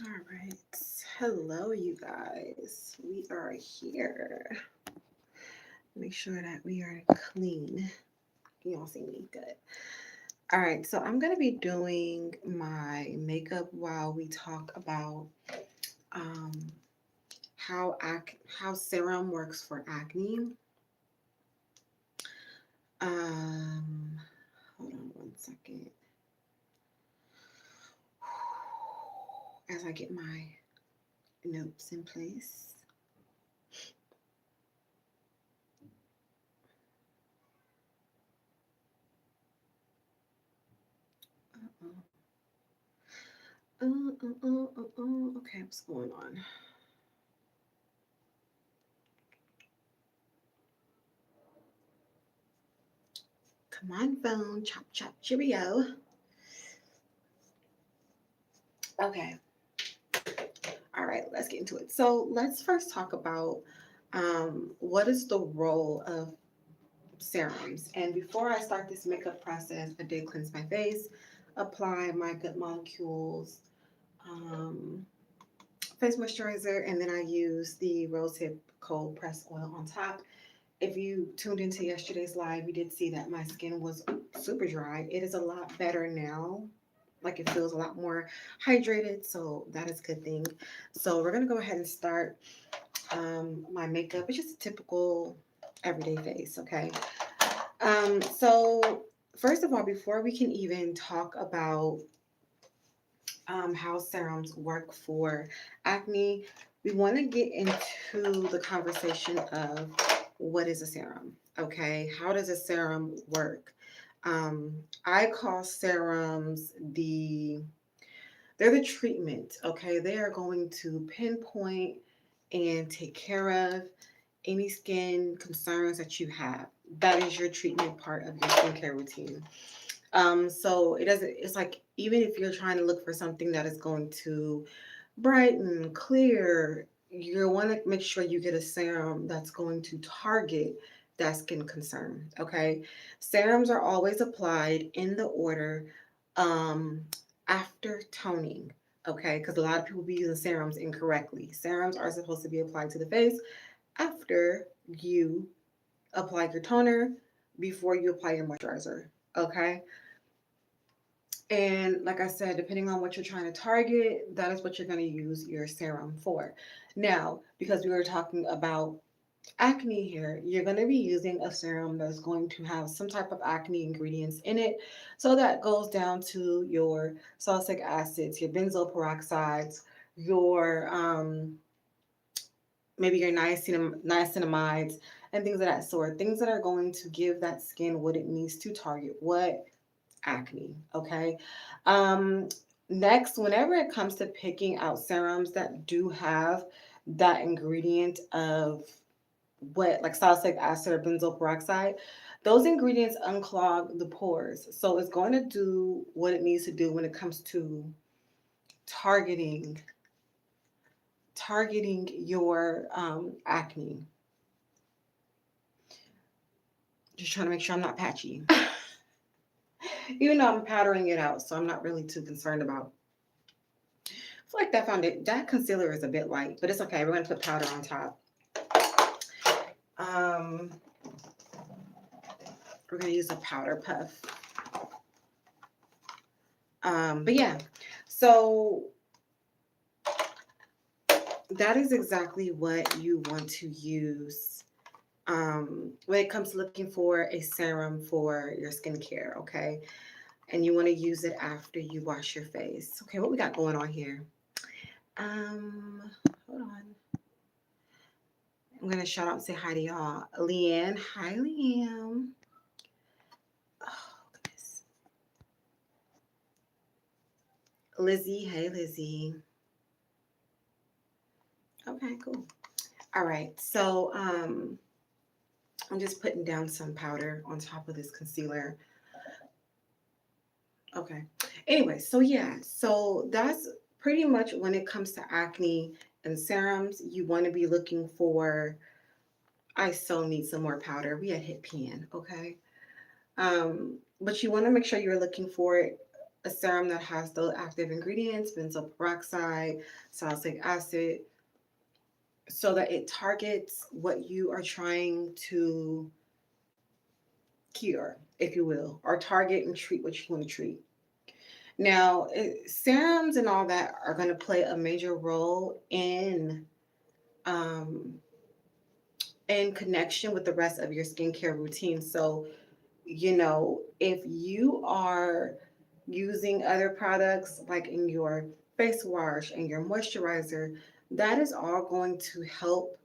All right. Hello, you guys. We are here. Make sure that we are clean. Can y'all see me? Good. All right. So I'm gonna be doing my makeup while we talk about um, how serum works for acne. Um, Hold on one second as I get my notes in place. Uh-oh. Okay, what's going on? Come on, phone. Chop, chop, cheerio. Okay. All right, let's get into it. So let's first talk about what is the role of serums. And before I start this makeup process, I did cleanse my face, apply my good molecules um, face moisturizer, and then I use the rosehip cold press oil on top. If you tuned into yesterday's live, you did see that my skin was super dry. It is a lot better now. Like it feels a lot more hydrated, so that is a good thing. So we're gonna go ahead and start my makeup. It's just a typical everyday face, okay? So first of all, before we can even talk about how serums work for acne, we want to get into the conversation of what is a serum, okay? How does a serum work? Um, I call serums they're the treatment, okay? They are going to pinpoint and take care of any skin concerns that you have. That is your treatment part of your skincare routine. So it doesn't, it's like, even if you're trying to look for something that is going to brighten, clear, you want to make sure you get a serum that's going to target that skin concern. Okay. Serums are always applied in the order um, after toning. Okay. Because a lot of people be using serums incorrectly. Serums are supposed to be applied to the face after you apply your toner, before you apply your moisturizer. Okay. And like I said, depending on what you're trying to target, that is what you're going to use your serum for. Now, because we were talking about acne here, you're going to be using a serum that's going to have some type of acne ingredients in it. So that goes down to your salicylic acids, your benzoyl peroxides, your maybe your niacinamides, and things of that sort. Things that are going to give that skin what it needs to target what acne. Okay. Um, Next, whenever it comes to picking out serums that do have that ingredient of what, like salicylic acid or benzoyl peroxide, those ingredients unclog the pores. So it's going to do what it needs to do when it comes to targeting targeting your acne. Just trying to make sure I'm not patchy. Even though I'm powdering it out, so I'm not really too concerned about. I feel like that concealer is a bit light, but it's okay. We're gonna put powder on top. Um, we're gonna use a powder puff. But yeah, so that is exactly what you want to use when it comes to looking for a serum for your skincare. Okay, and you want to use it after you wash your face. Okay, what we got going on here? Um, Hold on. I'm gonna shout out and say hi to y'all. Leanne, hi Leanne. Oh goodness. Lizzie, hey Lizzie. Okay, cool. All right, so I'm just putting down some powder on top of this concealer. Okay. Anyway, so yeah, so that's pretty much when it comes to acne and serums. You want to be looking for. I so need some more powder. We had hit pan. Okay. But you want to make sure you're looking for a serum that has the active ingredients, benzoyl peroxide, salicylic acid, so that it targets what you are trying to cure, if you will, or target and treat what you want to treat. Now, serums and all that are going to play a major role um, in connection with the rest of your skincare routine. So, if you are using other products like in your face wash and your moisturizer, that is all going to help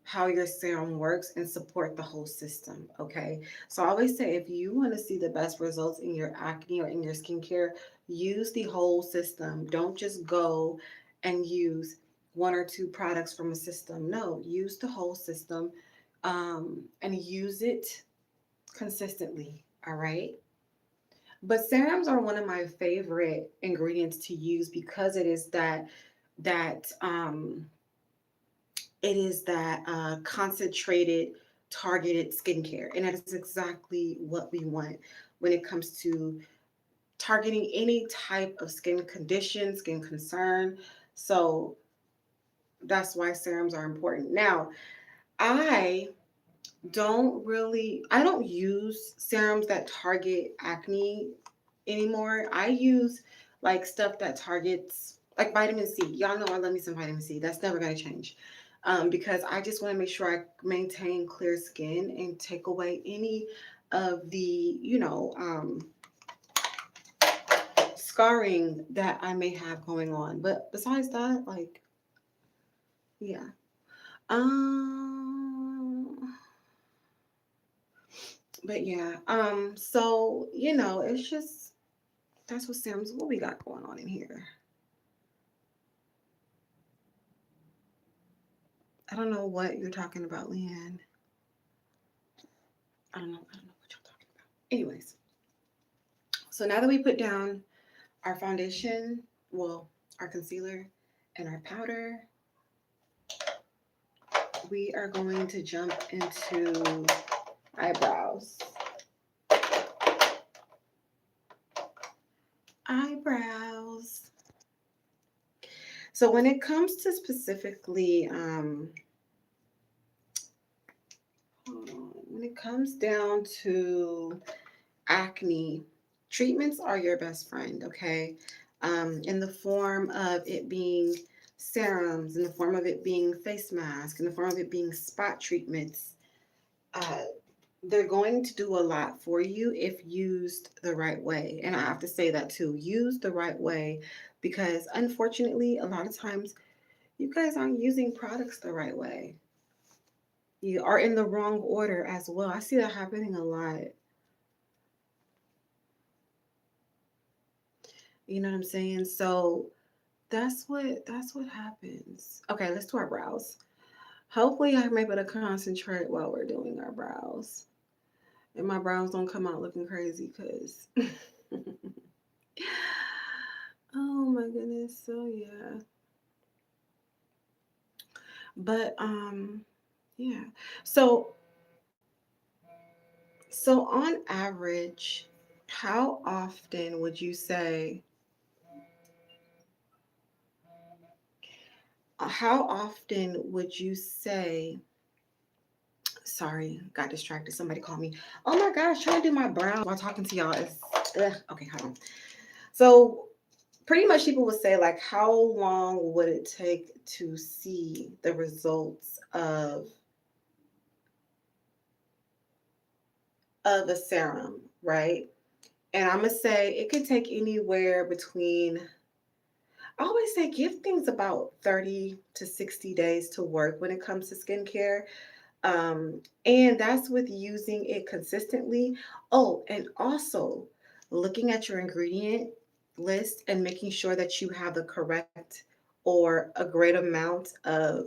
how your serum works and support the whole system. Okay. So I always say if you want to see the best results in your acne or in your skincare, use the whole system. Don't just go and use one or two products from a system. No, use the whole system, and use it consistently. All right. But serums are one of my favorite ingredients to use because that concentrated, targeted skincare. And that is exactly what we want when it comes to targeting any type of skin condition, skin concern. So that's why serums are important. Now, I I don't use serums that target acne anymore. I use like stuff that targets like vitamin C. Y'all know I love me some vitamin C. That's never gonna change. Because I just want to make sure I maintain clear skin and take away any of the, scarring that I may have going on. But besides that, like, yeah. Um, but yeah. So, it's just that's what serums what we got going on in here. I don't know what you're talking about, Leanne. I don't know what you're talking about. Anyways, so now that we put down our foundation, well, our concealer and our powder, we are going to jump into eyebrows. Eyebrows. So when it comes to specifically, when it comes down to acne, treatments are your best friend, okay? In the form of it being serums, in the form of it being face masks, in the form of it being spot treatments. Uh, they're going to do a lot for you if used the right way. And I have to say that too, use the right way, because unfortunately, a lot of times you guys aren't using products the right way. You are in the wrong order as well. I see that happening a lot. You know what I'm saying? So that's what happens. Okay, let's do our brows. Hopefully I'm able to concentrate while we're doing our brows. And my brows don't come out looking crazy because oh my goodness. So yeah. But yeah. So on average, how often would you say how often would you say sorry, got distracted. Somebody called me. Oh my gosh, trying to do my brows while talking to y'all is okay, hold on. So pretty much people would say like how long would it take to see the results of a serum, right? And I'm gonna say it could take anywhere between I always say give things about 30 to 60 days to work when it comes to skincare. And that's with using it consistently. Oh, and also looking at your ingredient list and making sure that you have the correct or a great amount of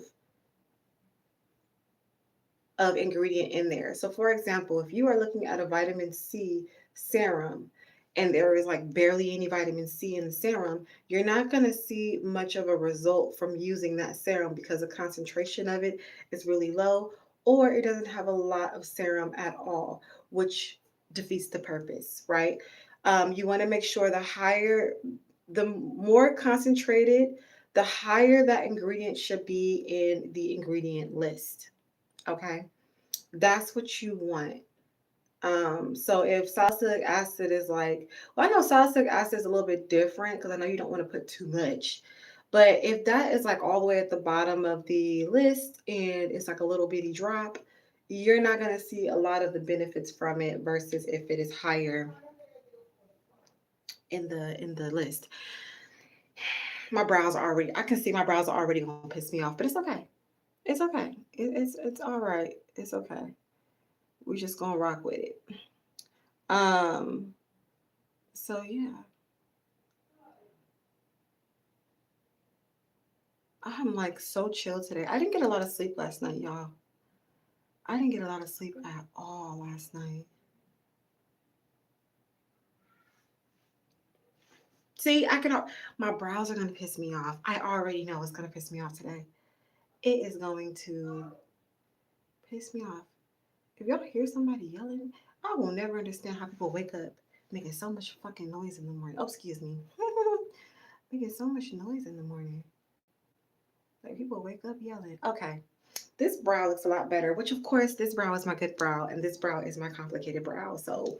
ingredient in there. So for example, if you are looking at a vitamin C serum and there is like barely any vitamin C in the serum, you're not going to see much of a result from using that serum because the concentration of it is really low or it doesn't have a lot of serum at all, which defeats the purpose, right? You want to make sure the more concentrated, the higher that ingredient should be in the ingredient list. Okay, that's what you want. So if salicylic acid is like, well, I know salicylic acid is a little bit different because I know you don't want to put too much. But if that is like all the way at the bottom of the list and it's like a little bitty drop, you're not going to see a lot of the benefits from it versus if it is higher in the list. My brows are already, I can see my brows are already going to piss me off, but it's okay. It's okay. It's all right. It's okay. We're just going to rock with it. Um so yeah. I'm like so chill today. I didn't get a lot of sleep last night, y'all. I didn't get a lot of sleep at all last night. See, my brows are gonna piss me off. I already know it's gonna piss me off today. It is going to piss me off. If y'all hear somebody yelling, I will never understand how people wake up making so much fucking noise in the morning. Oh, excuse me. Making so much noise in the morning. Like people wake up yelling. Okay. This brow looks a lot better, which of course this brow is my good brow and this brow is my complicated brow. So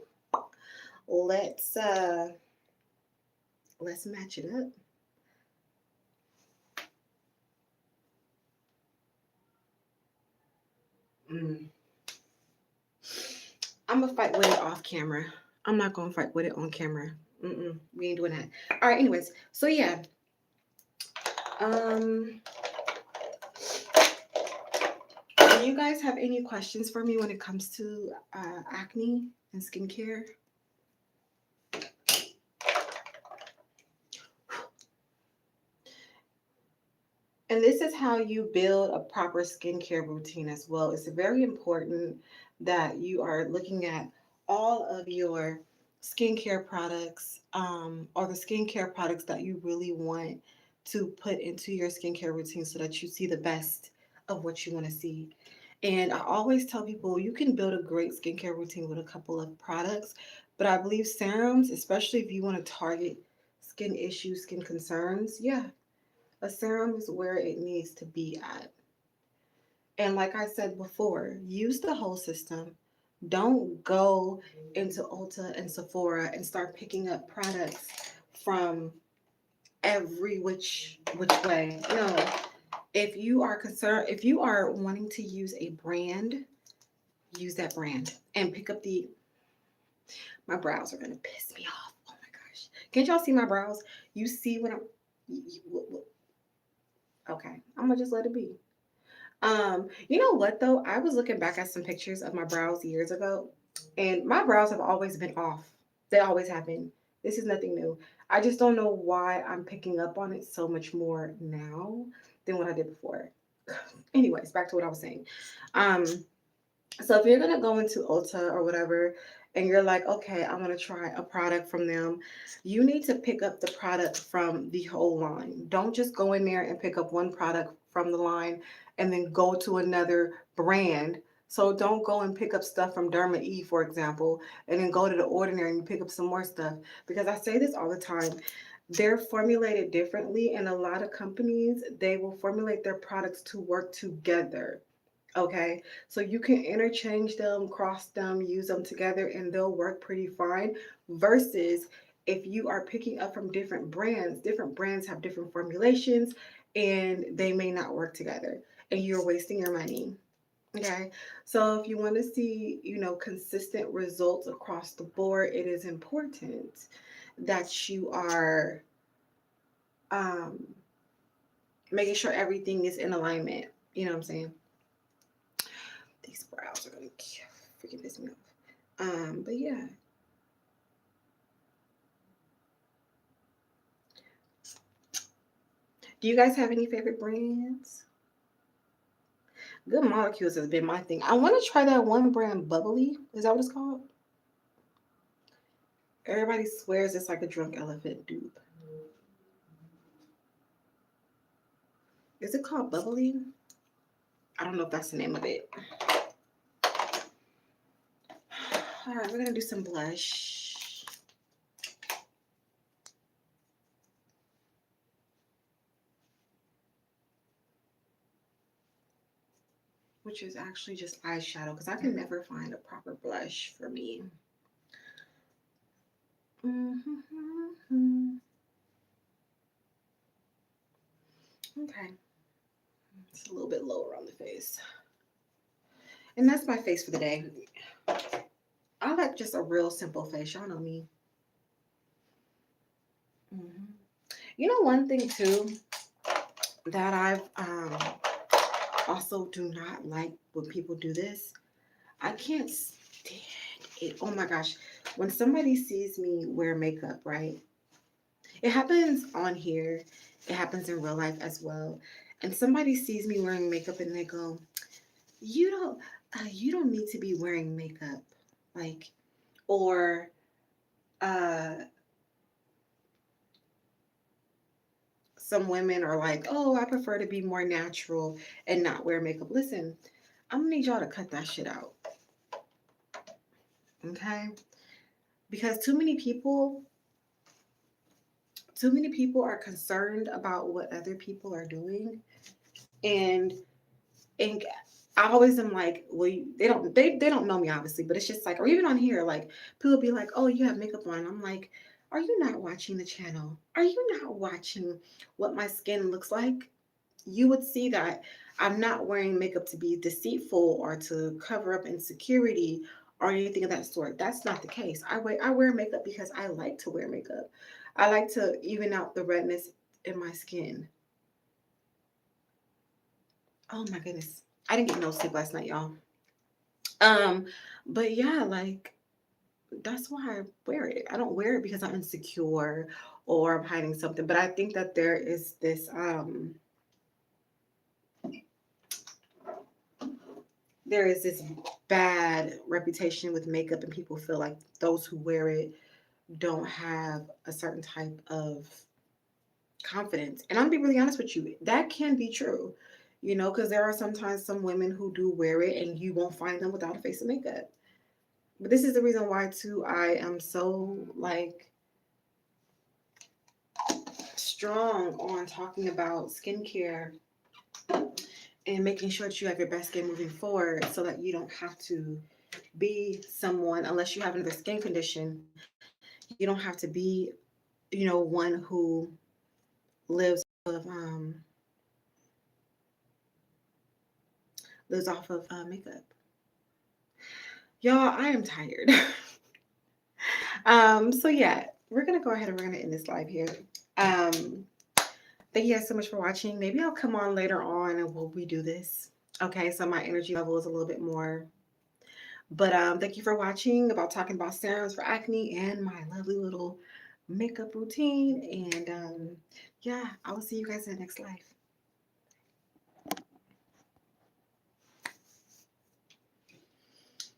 let's uh let's match it up. Mm. I'm gonna fight with it off camera. I'm not gonna fight with it on camera. We ain't doing that. All right. Anyways, so yeah. Um, do you guys have any questions for me when it comes to acne and skincare? And this is how you build a proper skincare routine as well. It's very important that you are looking at all of your skincare products or the skincare products that you really want to put into your skincare routine so that you see the best of what you want to see. And I always tell people you can build a great skincare routine with a couple of products, but I believe serums, especially if you want to target skin issues, skin concerns, yeah, a serum is where it needs to be at. And like I said before, use the whole system. Don't go into Ulta and Sephora and start picking up products from every which way. No. If you are wanting to use a brand, use that brand and pick up the my brows are gonna piss me off. Oh my gosh. Can't y'all see my brows? You see what okay. I'm gonna just let it be. You know what though? I was looking back at some pictures of my brows years ago, and my brows have always been off. They always have been. This is nothing new. I just don't know why I'm picking up on it so much more now than what I did before. Anyways, back to what I was saying. Um, so if you're gonna go into Ulta or whatever, and you're like, okay, I want to try a product from them, you need to pick up the product from the whole line. Don't just go in there and pick up one product from the line and then go to another brand. So don't go and pick up stuff from Derma E, for example, and then go to the Ordinary and pick up some more stuff. Because I say this all the time. They're formulated differently, and a lot of companies, they will formulate their products to work together. Okay, so you can interchange them, cross them, use them together, and they'll work pretty fine. Versus if you are picking up from different brands have different formulations and they may not work together and you're wasting your money. Okay, so if you want to see, consistent results across the board, it is important that you are um, making sure everything is in alignment. You know what I'm saying? These brows are gonna freaking piss me off. But yeah. Do you guys have any favorite brands? Good Molecules has been my thing. I want to try that one brand, Bubbly. Is that what it's called? Everybody swears it's like a drunk elephant dupe. Is it called Bubbly? I don't know if that's the name of it. All right, we're gonna do some blush. which is actually just eyeshadow because I can never find a proper blush for me. Okay, it's a little bit lower on the face. And that's my face for the day. I like just a real simple face. Y'all know me. You know, one thing too that I've also do not like when people do this. I can't stand it. Oh my gosh. When somebody sees me wear makeup, right? It happens on here. It happens in real life as well. And somebody sees me wearing makeup and they go, "You don't need to be wearing makeup." Like, or uh some women are like, "Oh, I prefer to be more natural and not wear makeup." Listen, I'm gonna need y'all to cut that shit out. Okay? Because too many people are concerned about what other people are doing. And and I always am like, well, they don't know me obviously, but it's just like, or even on here, like people be like, "Oh, you have makeup on." I'm like, "Are you not watching the channel? Are you not watching what my skin looks like? You would see that I'm not wearing makeup to be deceitful or to cover up insecurity or anything of that sort. That's not the case. I wear makeup because I like to wear makeup. I like to even out the redness in my skin." Oh my goodness. I didn't get no sleep last night, y'all. Um, but yeah, like that's why I wear it. I don't wear it because I'm insecure or I'm hiding something. But I think that there is this bad reputation with makeup, and people feel like those who wear it don't have a certain type of confidence. And I'm gonna be really honest with you, that can be true, because there are sometimes some women who do wear it and you won't find them without a face of makeup. But this is the reason why too I am so like strong on talking about skincare and making sure that you have your best skin moving forward so that you don't have to be someone, unless you have another skin condition, you don't have to be, one who lives off of makeup. Y'all, I am tired. So yeah, we're gonna go ahead and we're gonna end this live here. Um, Thank you guys so much for watching. Maybe I'll come on later on and we'll redo this. Okay, so my energy level is a little bit more. But thank you for watching about talking about serums for acne and my lovely little makeup routine. And yeah, I will see you guys in the next live.